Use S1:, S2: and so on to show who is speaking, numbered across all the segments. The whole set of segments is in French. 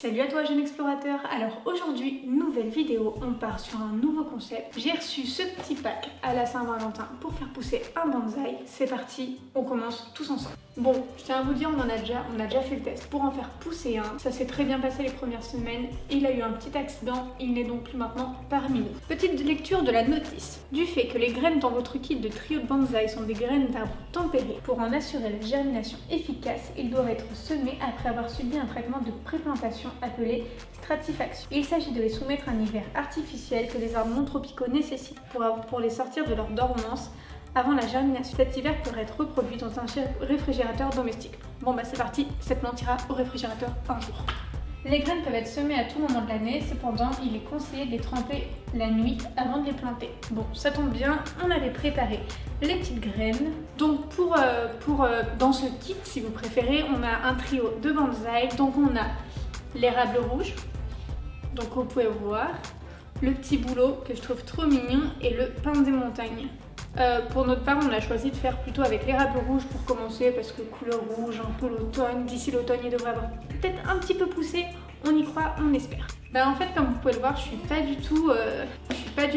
S1: Salut à toi jeune explorateur. Alors aujourd'hui, nouvelle vidéo, on part sur un nouveau concept. J'ai reçu ce petit pack à la Saint-Valentin pour faire pousser un bonsaï. C'est parti, on commence tous ensemble. Bon, je tiens à vous dire, on a déjà fait le test pour en faire pousser un. Ça s'est très bien passé les premières semaines. Il a eu un petit accident, il n'est donc plus maintenant parmi nous. Petite lecture de la notice. Du fait que les graines dans votre kit de trio de bonsaï sont des graines d'arbres tempérées, pour en assurer la germination efficace, ils doivent être semés après avoir subi un traitement de préplantation appelé stratification. Il s'agit de les soumettre à un hiver artificiel que les arbres non tropicaux nécessitent pour les sortir de leur dormance avant la germination. Cet hiver pourrait être reproduit dans un réfrigérateur domestique. Bon bah c'est parti, cette plante ira au réfrigérateur un jour. Les graines peuvent être semées à tout moment de l'année, cependant il est conseillé de les tremper la nuit avant de les planter. Bon, ça tombe bien, on avait préparé les petites graines. Donc dans ce kit, si vous préférez, on a un trio de bonsaï. Donc on a l'érable rouge, donc vous pouvez voir, le petit bouleau que je trouve trop mignon et le pin des montagnes. Pour notre part, on a choisi de faire plutôt avec l'érable rouge pour commencer parce que couleur rouge, un peu l'automne. D'ici l'automne, il devrait avoir peut-être un petit peu poussé. On y croit, on espère. En fait, comme vous pouvez le voir, je suis pas du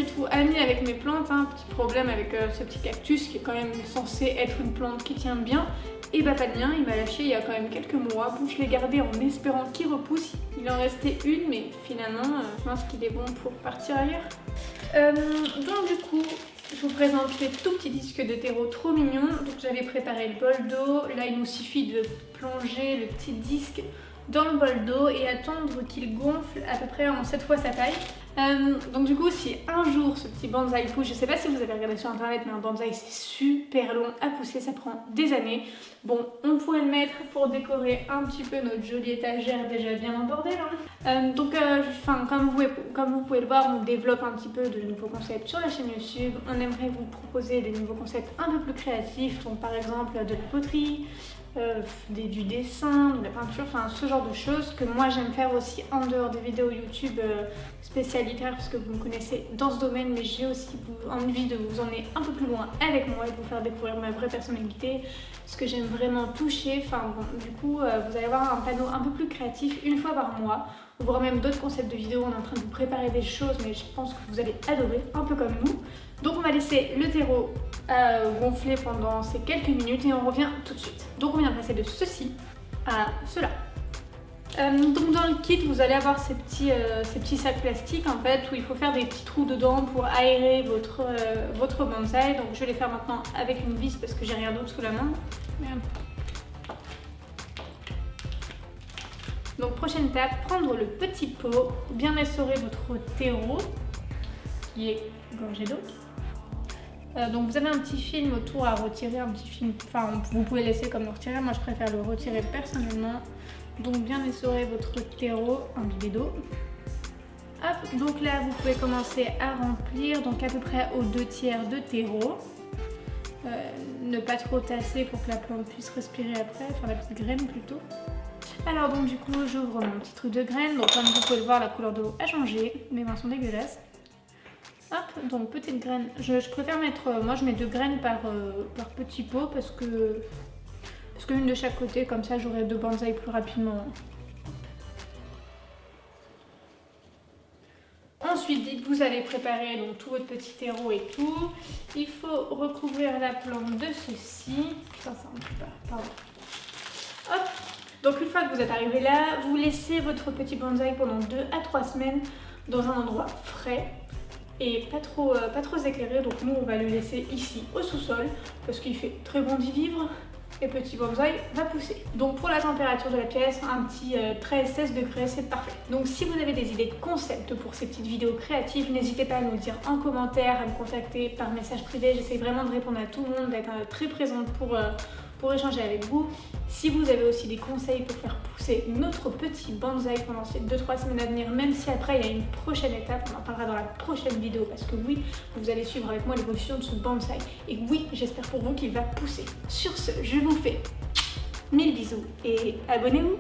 S1: tout amie avec mes plantes. Petit problème avec ce petit cactus qui est quand même censé être une plante qui tient bien. Et bah pas de lien, il m'a lâché il y a quand même quelques mois. Bon, je l'ai gardé en espérant qu'il repousse. Il en restait une, mais finalement, je pense qu'il est bon pour partir ailleurs. Donc du coup, je vous présente les tout petits disques de terreau trop mignons. Donc j'avais préparé le bol d'eau. Là, il nous suffit de plonger le petit disque dans le bol d'eau et attendre qu'il gonfle à peu près en 7 fois sa taille. Donc du coup, si un jour ce petit bonsaï pousse, je sais pas si vous avez regardé sur internet, mais un bonsaï c'est super long à pousser, ça prend des années. Bon, on pourrait le mettre pour décorer un petit peu notre jolie étagère déjà bien en bordel. Comme vous pouvez le voir, on développe un petit peu de nouveaux concepts sur la chaîne YouTube. On aimerait vous proposer des nouveaux concepts un peu plus créatifs, donc par exemple de la poterie, du dessin, de la peinture, enfin ce genre de choses que moi j'aime faire aussi en dehors des vidéos YouTube spéciales littéraires parce que vous me connaissez dans ce domaine, mais j'ai aussi envie de vous emmener un peu plus loin avec moi et de vous faire découvrir ma vraie personnalité, ce que j'aime vraiment toucher. Enfin bon, du coup vous allez avoir un panneau un peu plus créatif une fois par mois. On verra même d'autres concepts de vidéos, on est en train de vous préparer des choses, mais je pense que vous allez adorer, un peu comme nous. Donc on va laisser le terreau gonfler pendant ces quelques minutes et on revient tout de suite. Donc on vient passer de ceci à cela. Donc dans le kit, vous allez avoir ces petits sacs plastiques en fait où il faut faire des petits trous dedans pour aérer votre bonsaï. Donc je vais les faire maintenant avec une vis parce que j'ai rien d'autre sous la main. Merde. Donc prochaine étape, prendre le petit pot, bien essorer votre terreau qui est gorgé d'eau. Donc vous avez un petit film autour à retirer, un petit film, enfin vous pouvez laisser comme le retirer, moi je préfère le retirer personnellement. Donc bien essorer votre terreau, imbibé d'eau. Hop, donc là vous pouvez commencer à remplir, donc à peu près aux 2/3 de terreau. Ne pas trop tasser pour que la plante puisse respirer après, enfin la petite graine plutôt. Alors donc du coup j'ouvre mon petit truc de graines, donc comme vous pouvez le voir la couleur de l'eau a changé, mes mains sont dégueulasses. Hop, donc petite graine, je préfère mettre, moi je mets 2 graines par petit pot parce que une de chaque côté, comme ça j'aurai 2 bonsaïs plus rapidement. Ensuite, vous allez préparer donc tout votre petit terreau et tout. Il faut recouvrir la plante de ceci. Ça un petit peu, pardon. Hop. Donc une fois que vous êtes arrivé là, vous laissez votre petit bonsaï pendant 2 à 3 semaines dans un endroit frais et pas trop éclairé. Donc nous on va le laisser ici au sous-sol parce qu'il fait très bon d'y vivre et petit bonsaï va pousser. Donc pour la température de la pièce, un petit 13-16 degrés, c'est parfait. Donc si vous avez des idées de concepts pour ces petites vidéos créatives, n'hésitez pas à nous le dire en commentaire, à me contacter par message privé. J'essaie vraiment de répondre à tout le monde, d'être très présente pour échanger avec vous. Si vous avez aussi des conseils pour faire pousser notre petit bonsaï pendant ces 2-3 semaines à venir, même si après il y a une prochaine étape, on en parlera dans la prochaine vidéo parce que oui, vous allez suivre avec moi l'évolution de ce bonsaï et oui, j'espère pour vous qu'il va pousser. Sur ce, je vous fais 1000 bisous et abonnez-vous.